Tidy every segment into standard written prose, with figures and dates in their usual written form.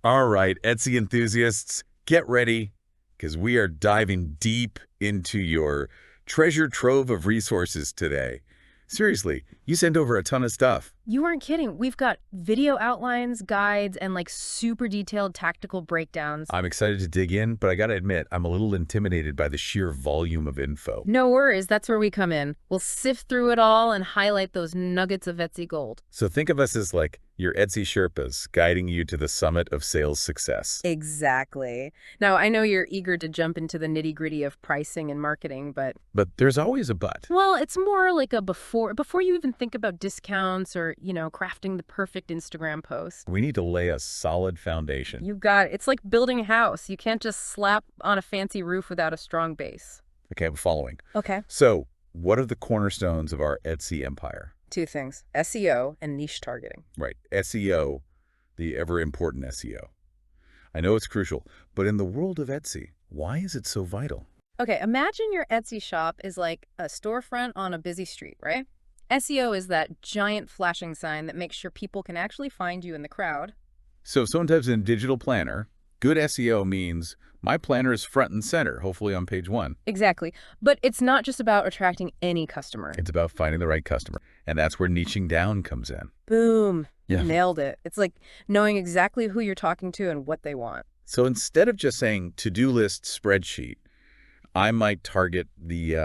All right, Etsy enthusiasts, get ready because we are diving deep into your treasure trove of resources today. Seriously, you sent over a ton of stuff. You aren't kidding. We've got video outlines, guides, and like super detailed tactical breakdowns. I'm excited to dig in, but I gotta admit, I'm a little intimidated by the sheer volume of info. No worries, that's where we come in. We'll sift through it all and highlight those nuggets of Etsy gold. So think of us as like your Etsy Sherpas guiding you to the summit of sales success. Exactly. Now, I know you're eager to jump into the nitty-gritty of pricing and marketing, but But there's always a but. well, it's more like a before you even think about discounts or, crafting the perfect Instagram post. We need to lay a solid foundation. It's like building a house. You can't just slap on a fancy roof without a strong base. Okay, I'm following. Okay. So, what are the cornerstones of our Etsy empire? Two things, SEO and niche targeting. Right, SEO, the ever-important SEO. I know it's crucial, but in the world of Etsy, why is it so vital? Okay, imagine your Etsy shop is like a storefront on a busy street, right? SEO is that giant flashing sign that makes sure people can actually find you in the crowd. So sometimes in Digital Planner, good SEO means my planner is front and center, hopefully on page 1. Exactly. But it's not just about attracting any customer. It's about finding the right customer, and that's where niching down comes in. Boom. Yeah. Nailed it. It's like knowing exactly who you're talking to and what they want. So instead of just saying to-do list spreadsheet, I might target the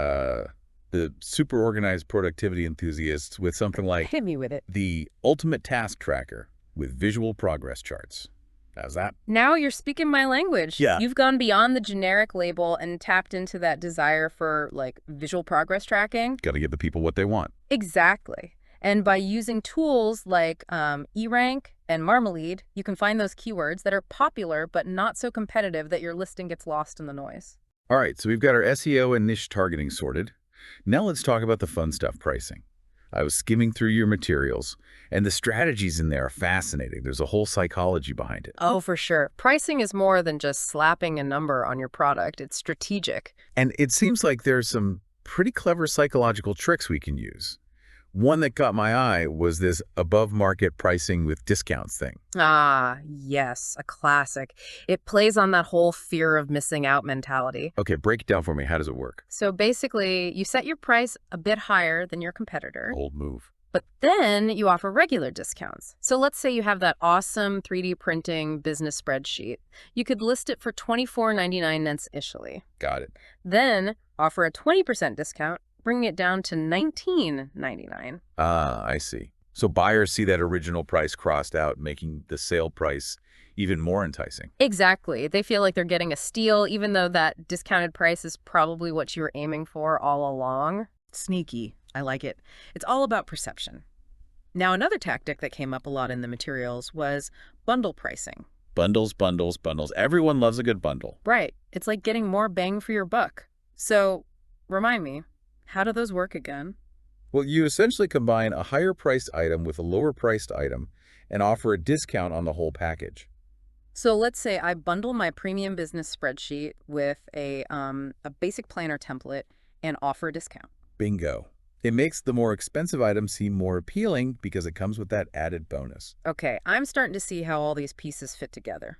super organized productivity enthusiasts with something like Hit me with it. the ultimate task tracker with visual progress charts. How's that? Now you're speaking my language. Yeah. You've gone beyond the generic label and tapped into that desire for like visual progress tracking. Got to give the people what they want. Exactly. And by using tools like eRank and Marmalade, you can find those keywords that are popular but not so competitive that your listing gets lost in the noise. All right, so we've got our SEO and niche targeting sorted. Now let's talk about the fun stuff, pricing. I was skimming through your materials, and the strategies in there are fascinating. There's a whole psychology behind it. Oh, for sure. Pricing is more than just slapping a number on your product. It's strategic. And it seems like there's some pretty clever psychological tricks we can use. One that caught my eye was this above-market pricing with discounts thing. Ah, yes, a classic. It plays on that whole fear of missing out mentality. Okay, break it down for me. How does it work? So basically, you set your price a bit higher than your competitor, Old move. but then you offer regular discounts. So let's say you have that awesome 3D printing business spreadsheet. You could list it for $24.99 initially. Got it. Then offer a 20% discount, bringing it down to $19.99. Ah, I see. So buyers see that original price crossed out, making the sale price even more enticing. Exactly. They feel like they're getting a steal, even though that discounted price is probably what you were aiming for all along. Sneaky. I like it. It's all about perception. Now, another tactic that came up a lot in the materials was bundle pricing. Bundles, bundles, bundles. Everyone loves a good bundle. Right. It's like getting more bang for your buck. So, remind me, how do those work again? Well, you essentially combine a higher-priced item with a lower-priced item and offer a discount on the whole package. So let's say I bundle my premium business spreadsheet with a basic planner template and offer a discount. Bingo. It makes the more expensive item seem more appealing because it comes with that added bonus. Okay, I'm starting to see how all these pieces fit together.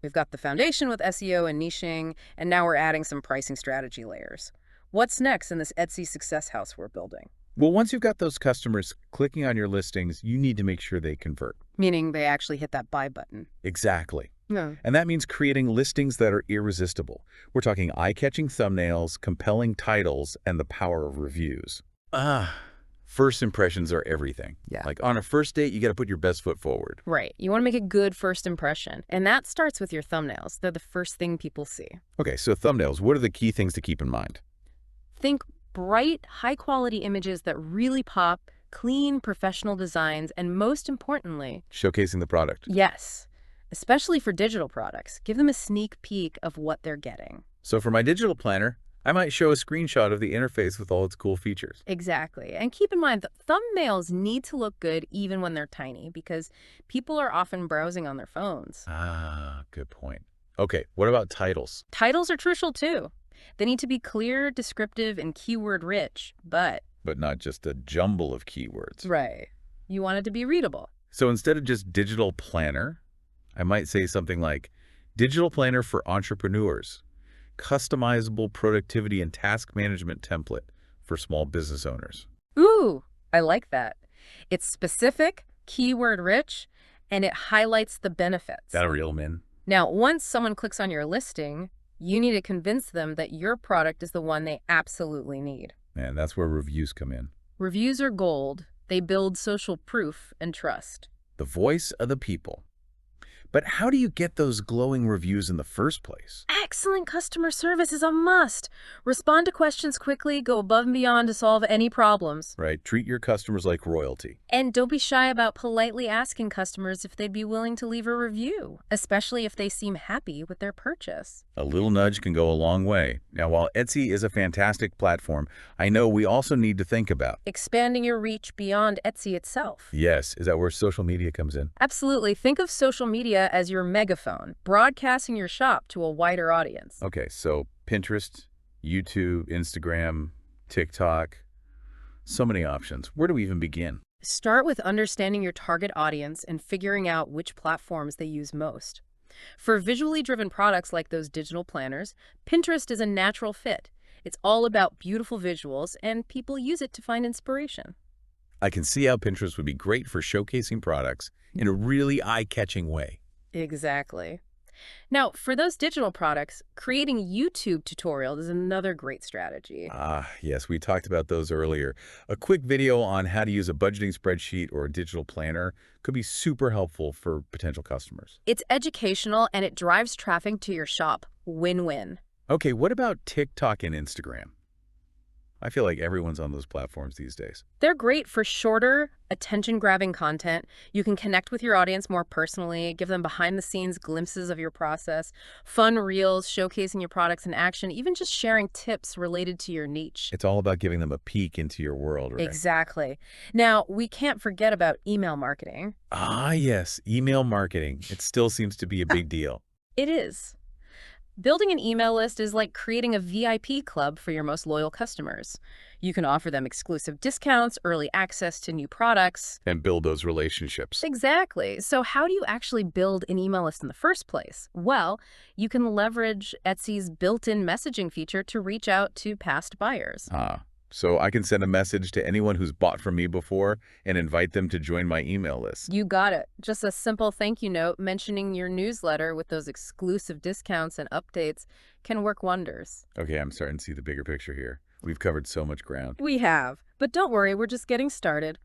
We've got the foundation with SEO and niching, and now we're adding some pricing strategy layers. What's next in this Etsy success house we're building? Well, once you've got those customers clicking on your listings, you need to make sure they convert. Meaning they actually hit that buy button. Exactly. Yeah. And that means creating listings that are irresistible. We're talking eye-catching thumbnails, compelling titles, and the power of reviews. First impressions are everything. Yeah. Like on a first date, you got to put your best foot forward. Right. You want to make a good first impression. And that starts with your thumbnails. They're the first thing people see. Okay, so thumbnails, what are the key things to keep in mind? Think bright, high-quality images that really pop, clean, professional designs, and most importantly, Showcasing the product. yes, especially for digital products, give them a sneak peek of what they're getting. So for my digital planner, I might show a screenshot of the interface with all its cool features. Exactly. And keep in mind that thumbnails need to look good even when they're tiny because people are often browsing on their phones. Ah, good point. Okay, what about titles? Titles are crucial too. They need to be clear, descriptive, and keyword-rich, but... But not just a jumble of keywords. Right. You want it to be readable. So instead of just digital planner, I might say something like, digital planner for entrepreneurs, customizable productivity and task management template for small business owners. Ooh, I like that. It's specific, keyword rich, and it highlights the benefits. That a real min? Now, once someone clicks on your listing, you need to convince them that your product is the one they absolutely need. And that's where reviews come in. Reviews are gold. They build social proof and trust. The voice of the people. But how do you get those glowing reviews in the first place? Excellent customer service is a must. Respond to questions quickly, go above and beyond to solve any problems. Right, treat your customers like royalty. And don't be shy about politely asking customers if they'd be willing to leave a review, especially if they seem happy with their purchase. A little nudge can go a long way. Now, while Etsy is a fantastic platform, I know we also need to think about Expanding your reach beyond Etsy itself. yes, is that where social media comes in? Absolutely. Think of social media as your megaphone, broadcasting your shop to a wider audience. Okay, so Pinterest, YouTube, Instagram, TikTok, so many options. Where do we even begin? Start with understanding your target audience and figuring out which platforms they use most. For visually driven products like those digital planners, Pinterest is a natural fit. It's all about beautiful visuals, and people use it to find inspiration. I can see how Pinterest would be great for showcasing products in a really eye-catching way. Exactly. Now, for those digital products, creating YouTube tutorials is another great strategy. Ah, yes, we talked about those earlier. A quick video on how to use a budgeting spreadsheet or a digital planner could be super helpful for potential customers. It's educational and it drives traffic to your shop. Win-win. Okay, what about TikTok and Instagram? I feel like everyone's on those platforms these days. They're great for shorter, attention-grabbing content. You can connect with your audience more personally, give them behind-the-scenes glimpses of your process, fun reels showcasing your products in action, even just sharing tips related to your niche. It's all about giving them a peek into your world, right? Exactly. Now, we can't forget about email marketing. Ah, yes, email marketing. It still seems to be a big deal. It is. Building an email list is like creating a VIP club for your most loyal customers. You can offer them exclusive discounts, early access to new products. And build those relationships. Exactly. So how do you actually build an email list in the first place? Well, you can leverage Etsy's built-in messaging feature to reach out to past buyers. So I can send a message to anyone who's bought from me before and invite them to join my email list. You got it. Just a simple thank you note mentioning your newsletter with those exclusive discounts and updates can work wonders. Okay, I'm starting to see the bigger picture here. We've covered so much ground. We have. But don't worry, we're just getting started.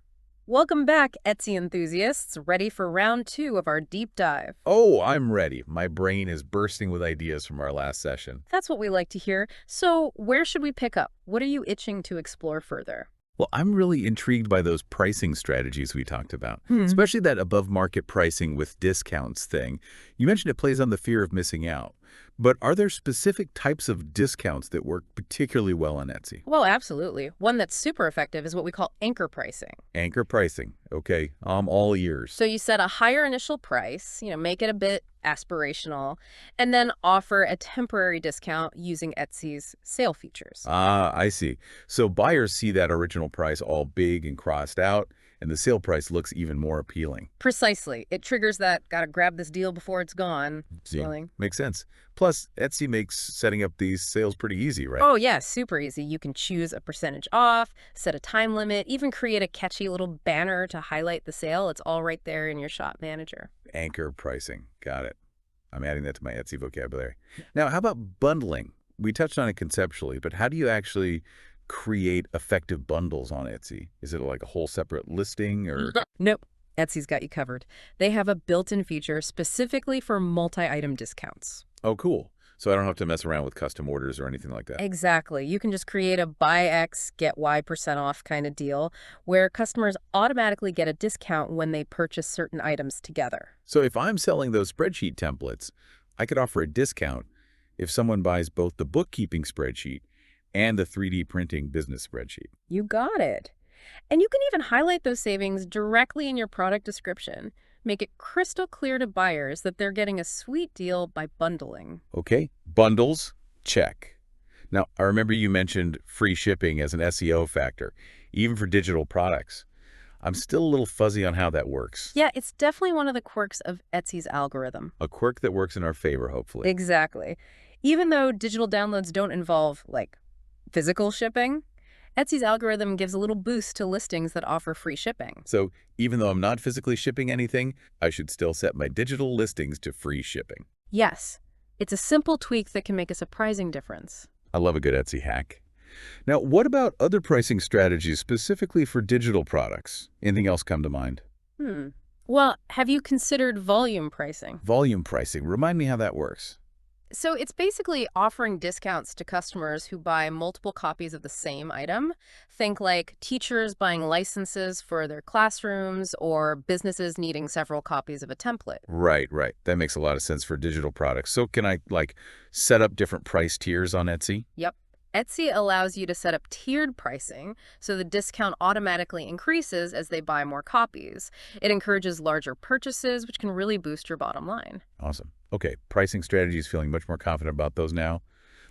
Welcome back, Etsy enthusiasts, ready for round 2 of our deep dive. Oh, I'm ready. My brain is bursting with ideas from our last session. That's what we like to hear. So where should we pick up? What are you itching to explore further? Well, I'm really intrigued by those pricing strategies we talked about, especially that above-market pricing with discounts thing. You mentioned it plays on the fear of missing out. But are there specific types of discounts that work particularly well on Etsy? Well, absolutely. One that's super effective is what we call anchor pricing. Anchor pricing. Okay, I'm all ears. So you set a higher initial price, make it a bit aspirational, and then offer a temporary discount using Etsy's sale features. Ah, I see. So buyers see that original price all big and crossed out, and the sale price looks even more appealing. Precisely. It triggers that gotta grab this deal before it's gone feeling. Makes sense. Plus, Etsy makes setting up these sales pretty easy, right? Oh, yeah, super easy. You can choose a percentage off, set a time limit, even create a catchy little banner to highlight the sale. It's all right there in your shop manager. Anchor pricing. Got it. I'm adding that to my Etsy vocabulary. Now, how about bundling? We touched on it conceptually, but how do you actually create effective bundles on Etsy? Is it like a whole separate listing or? Nope. Etsy's got you covered. They have a built-in feature specifically for multi-item discounts. Oh, cool. So I don't have to mess around with custom orders or anything like that. Exactly. You can just create a buy X, get Y% off kind of deal where customers automatically get a discount when they purchase certain items together. So if I'm selling those spreadsheet templates, I could offer a discount if someone buys both the bookkeeping spreadsheet and the 3D printing business spreadsheet. You got it. And you can even highlight those savings directly in your product description. Make it crystal clear to buyers that they're getting a sweet deal by bundling. Okay, bundles, check. Now, I remember you mentioned free shipping as an SEO factor, even for digital products. I'm still a little fuzzy on how that works. Yeah, it's definitely one of the quirks of Etsy's algorithm. A quirk that works in our favor, hopefully. Exactly. Even though digital downloads don't involve, like, physical shipping, Etsy's algorithm gives a little boost to listings that offer free shipping. So even though I'm not physically shipping anything, I should still set my digital listings to free shipping. Yes, it's a simple tweak that can make a surprising difference. I love a good Etsy hack. Now, what about other pricing strategies specifically for digital products? Anything else come to mind? Well, have you considered volume pricing? Volume pricing. Remind me how that works. So it's basically offering discounts to customers who buy multiple copies of the same item. Think like teachers buying licenses for their classrooms or businesses needing several copies of a template. Right, right. That makes a lot of sense for digital products. So can I, set up different price tiers on Etsy? Yep. Etsy allows you to set up tiered pricing, so the discount automatically increases as they buy more copies. It encourages larger purchases, which can really boost your bottom line. Awesome. Okay, pricing strategies, feeling much more confident about those now.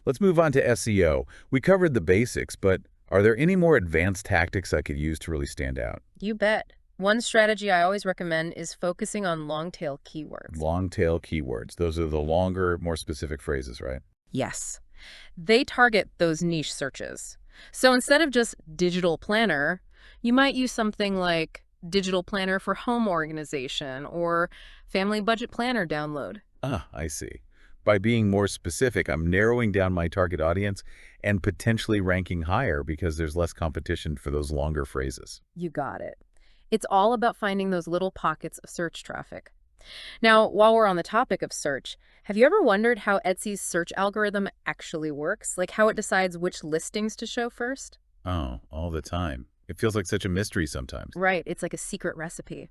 Let's move on to SEO. We covered the basics, but are there any more advanced tactics I could use to really stand out? You bet. One strategy I always recommend is focusing on long-tail keywords. Long tail keywords. Those are the longer, more specific phrases, right? Yes. They target those niche searches. So instead of just digital planner, you might use something like digital planner for home organization or family budget planner download. Ah, I see. By being more specific, I'm narrowing down my target audience and potentially ranking higher because there's less competition for those longer phrases. You got it. It's all about finding those little pockets of search traffic. Now, while we're on the topic of search, have you ever wondered how Etsy's search algorithm actually works? Like how it decides which listings to show first? Oh, all the time. It feels like such a mystery sometimes. Right, it's like a secret recipe.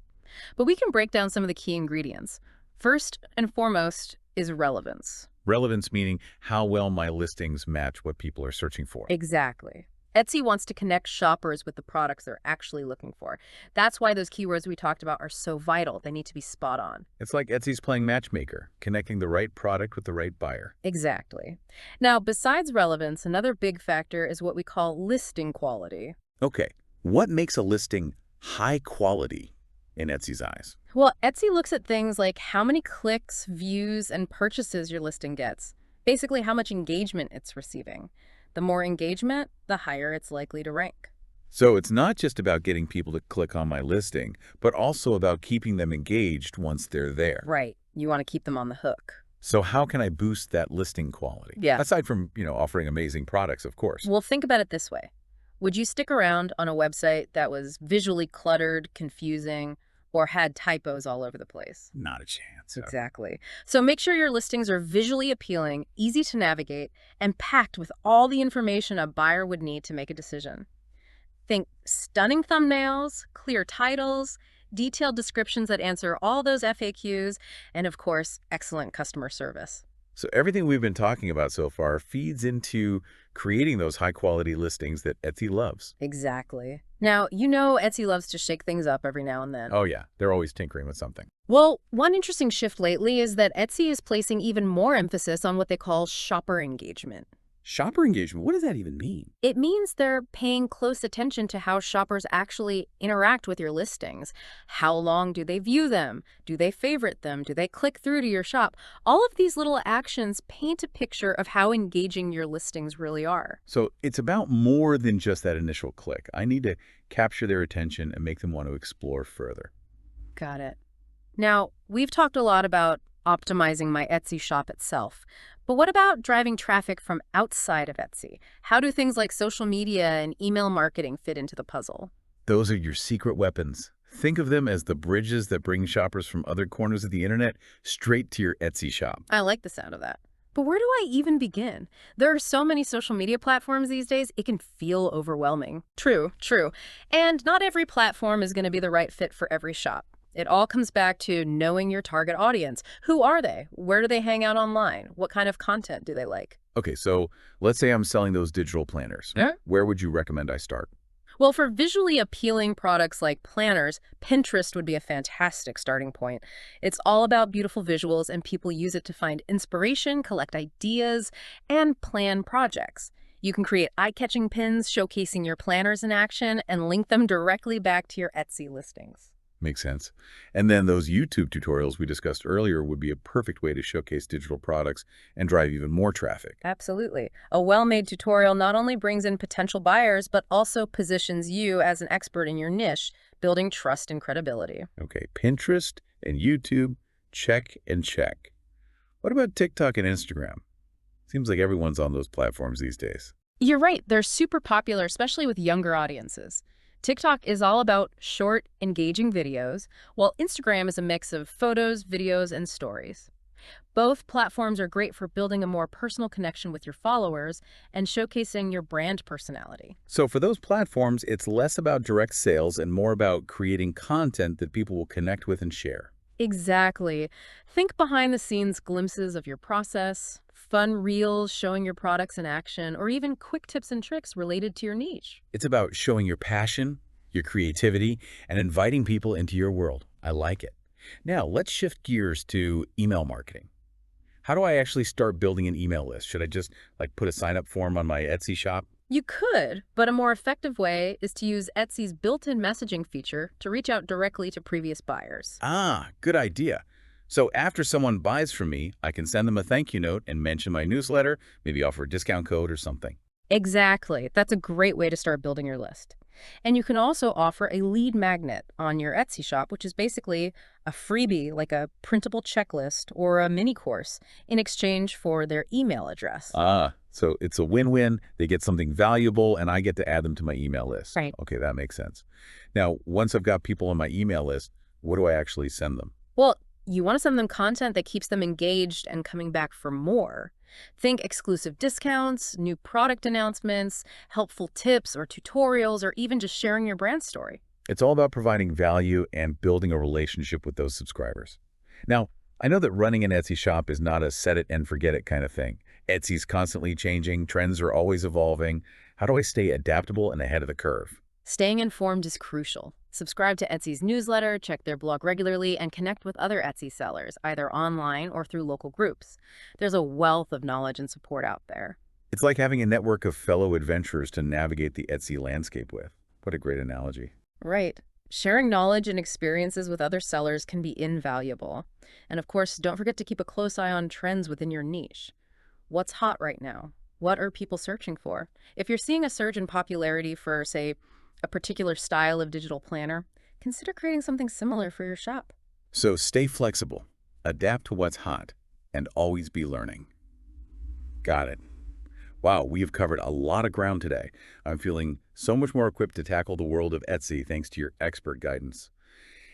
But we can break down some of the key ingredients. First and foremost is relevance. Relevance meaning how well my listings match what people are searching for. Exactly. Etsy wants to connect shoppers with the products they're actually looking for. That's why those keywords we talked about are so vital. They need to be spot on. It's like Etsy's playing matchmaker, connecting the right product with the right buyer. Exactly. Now, besides relevance, another big factor is what we call listing quality. Okay, what makes a listing high quality in Etsy's eyes? Well, Etsy looks at things like how many clicks, views, and purchases your listing gets. Basically, how much engagement it's receiving. The more engagement, the higher it's likely to rank. So it's not just about getting people to click on my listing, but also about keeping them engaged once they're there. Right. You want to keep them on the hook. So how can I boost that listing quality? Yeah. Aside from, offering amazing products, of course. Well, think about it this way. Would you stick around on a website that was visually cluttered, confusing, or had typos all over the place? Not a chance. Exactly. So make sure your listings are visually appealing, easy to navigate, and packed with all the information a buyer would need to make a decision. Think stunning thumbnails, clear titles, detailed descriptions that answer all those FAQs, and of course, excellent customer service. So everything we've been talking about so far feeds into creating those high-quality listings that Etsy loves. Exactly. Now, you know Etsy loves to shake things up every now and then. Oh yeah, they're always tinkering with something. Well, one interesting shift lately is that Etsy is placing even more emphasis on what they call shopper engagement. Shopper engagement, what does that even mean? It means they're paying close attention to how shoppers actually interact with your listings. How long do they view them? Do they favorite them? Do they click through to your shop? All of these little actions paint a picture of how engaging your listings really are. So it's about more than just that initial click. I need to capture their attention and make them want to explore further. Got it. Now, we've talked a lot about optimizing my Etsy shop itself. But what about driving traffic from outside of Etsy? How do things like social media and email marketing fit into the puzzle? Those are your secret weapons. Think of them as the bridges that bring shoppers from other corners of the internet straight to your Etsy shop. I like the sound of that. But where do I even begin? There are so many social media platforms these days, it can feel overwhelming. True. And not every platform is going to be the right fit for every shop. It all comes back to knowing your target audience. Who are they? Where do they hang out online? What kind of content do they like? Okay, so let's say I'm selling those digital planners. Yeah. Where would you recommend I start? Well, for visually appealing products like planners, Pinterest would be a fantastic starting point. It's all about beautiful visuals, and people use it to find inspiration, collect ideas, and plan projects. You can create eye-catching pins showcasing your planners in action and link them directly back to your Etsy listings. Makes sense. And then those YouTube tutorials we discussed earlier would be a perfect way to showcase digital products and drive even more traffic. Absolutely. A well-made tutorial not only brings in potential buyers, but also positions you as an expert in your niche, building trust and credibility. Okay, Pinterest and YouTube, check and check. What about TikTok and Instagram? Seems like everyone's on those platforms these days. You're right. They're super popular, especially with younger audiences. TikTok is all about short, engaging videos, while Instagram is a mix of photos, videos, and stories. Both platforms are great for building a more personal connection with your followers and showcasing your brand personality. So for those platforms, it's less about direct sales and more about creating content that people will connect with and share. Exactly. Think behind-the-scenes glimpses of your process, fun reels showing your products in action, or even quick tips and tricks related to your niche. It's about showing your passion, your creativity, and inviting people into your world. I like it. Now, let's shift gears to email marketing. How do I actually start building an email list? Should I just put a sign-up form on my Etsy shop? You could, but a more effective way is to use Etsy's built-in messaging feature to reach out directly to previous buyers. Ah, good idea. So after someone buys from me, I can send them a thank you note and mention my newsletter, maybe offer a discount code or something. Exactly. That's a great way to start building your list. And you can also offer a lead magnet on your Etsy shop, which is basically a freebie like a printable checklist or a mini course in exchange for their email address. Ah, so it's a win-win. They get something valuable and I get to add them to my email list. Right. Okay, that makes sense. Now, once I've got people on my email list, what do I actually send them? Well, you want to send them content that keeps them engaged and coming back for more. Think exclusive discounts, new product announcements, helpful tips or tutorials, or even just sharing your brand story. It's all about providing value and building a relationship with those subscribers. Now, I know that running an Etsy shop is not a set it and forget it kind of thing. Etsy's constantly changing, trends are always evolving. How do I stay adaptable and ahead of the curve? Staying informed is crucial. Subscribe to Etsy's newsletter, check their blog regularly, and connect with other Etsy sellers, either online or through local groups. There's a wealth of knowledge and support out there. It's like having a network of fellow adventurers to navigate the Etsy landscape with. What a great analogy. Right. Sharing knowledge and experiences with other sellers can be invaluable. And of course, don't forget to keep a close eye on trends within your niche. What's hot right now? What are people searching for? If you're seeing a surge in popularity for, say, a particular style of digital planner, consider creating something similar for your shop. So stay flexible, adapt to what's hot, and always be learning. Got it. Wow, we've covered a lot of ground today. I'm feeling so much more equipped to tackle the world of Etsy thanks to your expert guidance.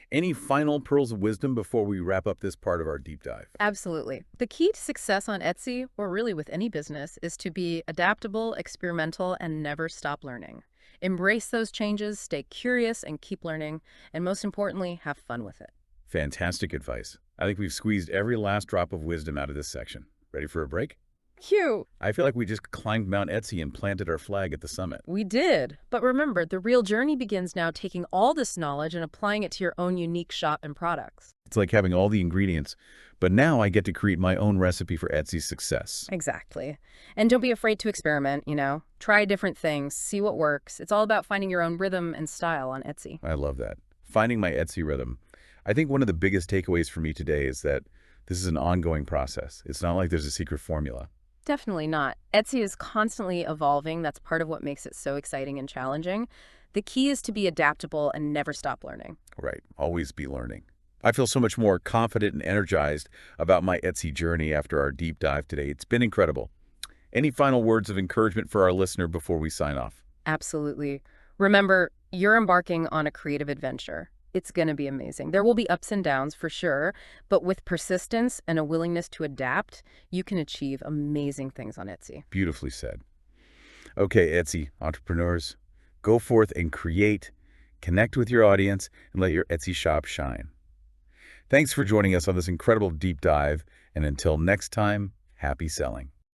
Any final pearls of wisdom before we wrap up this part of our deep dive? Absolutely. The key to success on Etsy, or really with any business, is to be adaptable, experimental, and never stop learning. Embrace those changes, stay curious, and keep learning, and most importantly, have fun with it. Fantastic advice. I think we've squeezed every last drop of wisdom out of this section. Ready for a break? Phew! I feel like we just climbed Mount Etsy and planted our flag at the summit. We did. But remember, the real journey begins now, taking all this knowledge and applying it to your own unique shop and products. It's like having all the ingredients, but now I get to create my own recipe for Etsy's success. Exactly. And don't be afraid to experiment, Try different things, see what works. It's all about finding your own rhythm and style on Etsy. I love that. Finding my Etsy rhythm. I think one of the biggest takeaways for me today is that this is an ongoing process. It's not like there's a secret formula. Definitely not. Etsy is constantly evolving. That's part of what makes it so exciting and challenging. The key is to be adaptable and never stop learning. Right. Always be learning. I feel so much more confident and energized about my Etsy journey after our deep dive today. It's been incredible. Any final words of encouragement for our listener before we sign off? Absolutely. Remember, you're embarking on a creative adventure. It's going to be amazing. There will be ups and downs for sure, but with persistence and a willingness to adapt, you can achieve amazing things on Etsy. Beautifully said. Okay, Etsy entrepreneurs, go forth and create, connect with your audience, and let your Etsy shop shine. Thanks for joining us on this incredible deep dive, and until next time, happy selling.